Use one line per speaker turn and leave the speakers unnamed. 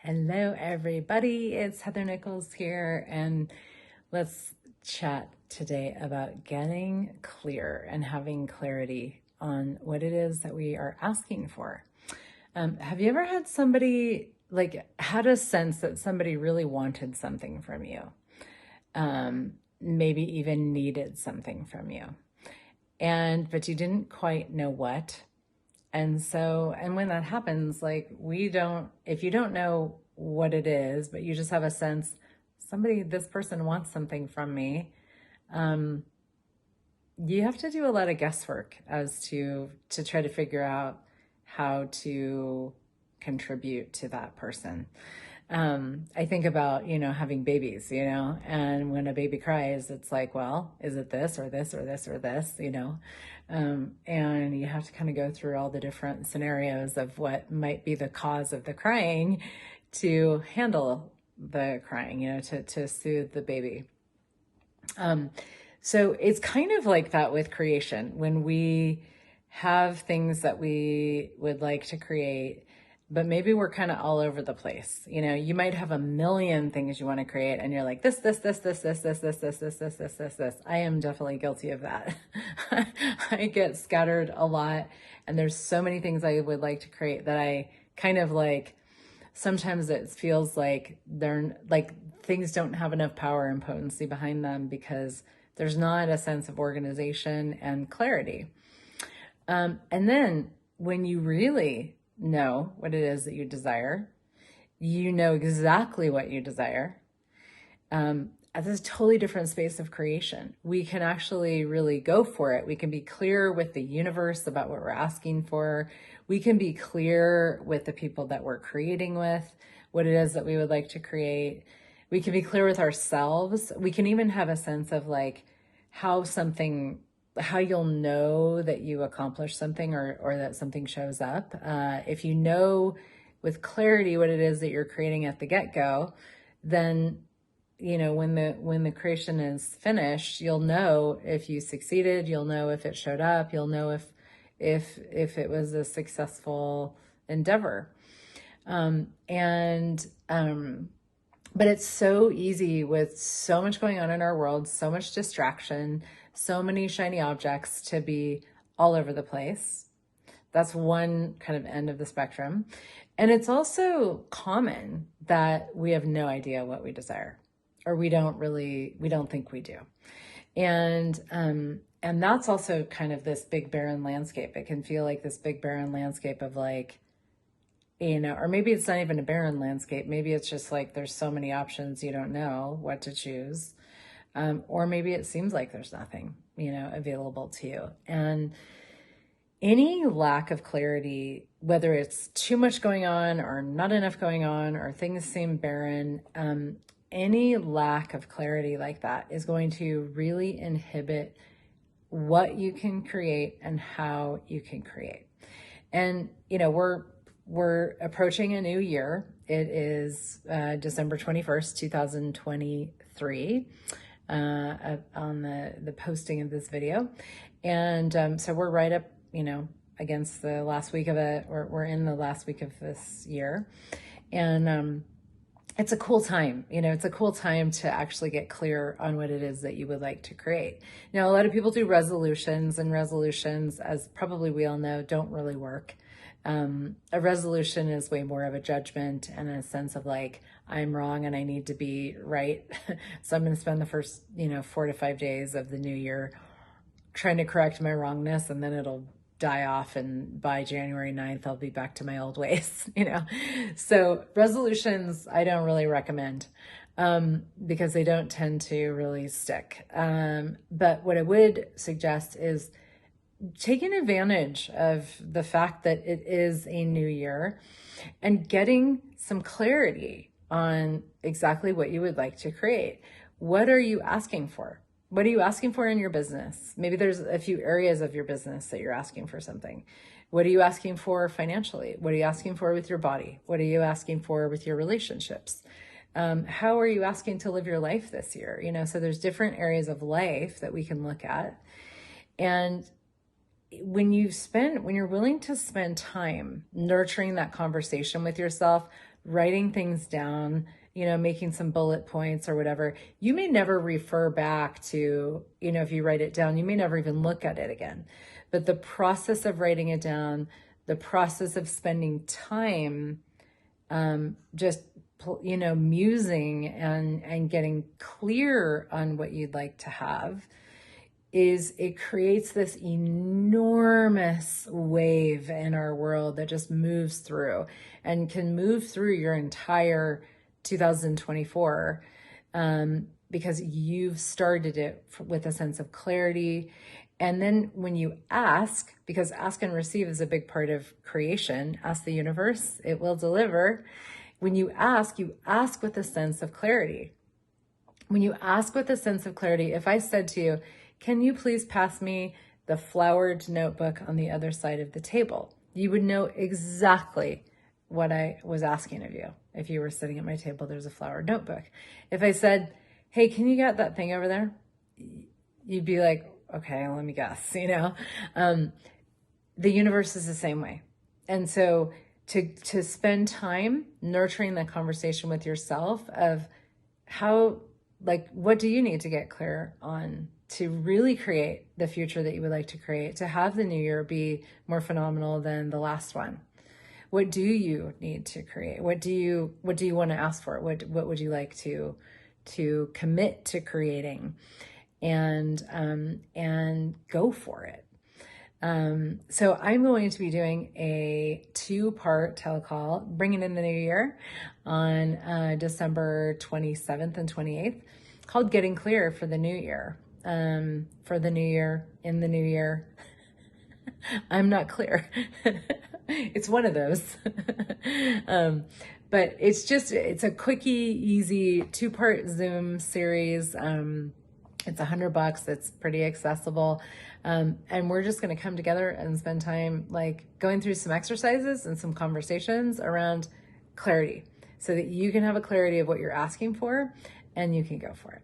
Hello, everybody. It's Heather Nichols here, and let's chat today about getting clear and having clarity on what it is that we are asking for. Have you ever had somebody, had a sense that somebody really wanted something from you? Maybe even needed something from you, but you didn't quite know what. And when that happens, if you don't know what it is, but you just have a sense, this person wants something from me, you have to do a lot of guesswork as to try to figure out how to contribute to that person. I think about, having babies, and when a baby cries, it's like, well, is it this or this or this or this, and you have to kind of go through all the different scenarios of what might be the cause of the crying to handle the crying, to soothe the baby. So it's kind of like that with creation. When we have things that we would like to create, but maybe we're kind of all over the place. You might have a million things you want to create and you're like, this. I am definitely guilty of that. I get scattered a lot, and there's so many things I would like to create that I kind of sometimes it feels like things don't have enough power and potency behind them because there's not a sense of organization and clarity. And then when you really know what it is that you desire, you know exactly what you desire. At this totally different space of creation, we can actually really go for it. We can be clear with the universe about what we're asking for. We can be clear with the people that we're creating with, what it is that we would like to create. We can be clear with ourselves. We can even have a sense of how you'll know that you accomplished something or that something shows up. If you know with clarity what it is that you're creating at the get-go, then when the creation is finished, you'll know if you succeeded, you'll know if it showed up, you'll know if it was a successful endeavor. But it's so easy with so much going on in our world, so much distraction, so many shiny objects to be all over the place. That's one kind of end of the spectrum. And it's also common that we have no idea what we desire, or we don't think we do. And that's also kind of this big barren landscape. It can feel like this big barren landscape of or maybe it's not even a barren landscape. Maybe it's just there's so many options you don't know what to choose. Or maybe it seems like there's nothing, available to you. And any lack of clarity, whether it's too much going on or not enough going on, or things seem barren, any lack of clarity like that is going to really inhibit what you can create and how you can create. And, we're approaching a new year. It is December 21st, 2023, on the posting of this video. And so we're right up, against the last week of it. We're in the last week of this year. And it's a cool time. It's a cool time to actually get clear on what it is that you would like to create. Now, a lot of people do resolutions, and resolutions, as probably we all know, don't really work. A resolution is way more of a judgment and a sense of I'm wrong and I need to be right. So I'm going to spend the first, 4 to 5 days of the new year trying to correct my wrongness, and then it'll die off. And by January 9th, I'll be back to my old ways, So resolutions, I don't really recommend, because they don't tend to really stick. But what I would suggest is taking advantage of the fact that it is a new year and getting some clarity on exactly what you would like to create. What are you asking for? What are you asking for in your business? Maybe there's a few areas of your business that you're asking for something. What are you asking for financially? What are you asking for with your body? What are you asking for with your relationships? How are you asking to live your life this year? So there's different areas of life that we can look at. And when you're willing to spend time nurturing that conversation with yourself, writing things down, making some bullet points or whatever. You may never refer back to, if you write it down, you may never even look at it again. But the process of writing it down, the process of spending time just musing and getting clear on what you'd like to have, it creates this enormous wave in our world that just moves through and can move through your entire 2024, because you've started it with a sense of clarity. And then when you ask, because ask and receive is a big part of creation, ask the universe, it will deliver. When you ask with a sense of clarity. When you ask with a sense of clarity, if I said to you, can you please pass me the flowered notebook on the other side of the table? You would know exactly what I was asking of you. If you were sitting at my table, there's a flowered notebook. If I said, hey, can you get that thing over there? You'd be like, okay, let me guess, The universe is the same way. And so to spend time nurturing that conversation with yourself of what do you need to get clear on to really create the future that you would like to create, to have the new year be more phenomenal than the last one? What do you need to create? What do you want to ask for? What would you like to commit to creating, and go for it? So I'm going to be doing a 2-part telecall, bringing in the new year on December 27th and 28th, called Getting Clear for the New Year. For the new year, in the new year. I'm not clear. It's one of those. But it's a quickie, easy 2-part Zoom series. It's $100. It's pretty accessible. And we're just going to come together and spend time going through some exercises and some conversations around clarity so that you can have a clarity of what you're asking for and you can go for it.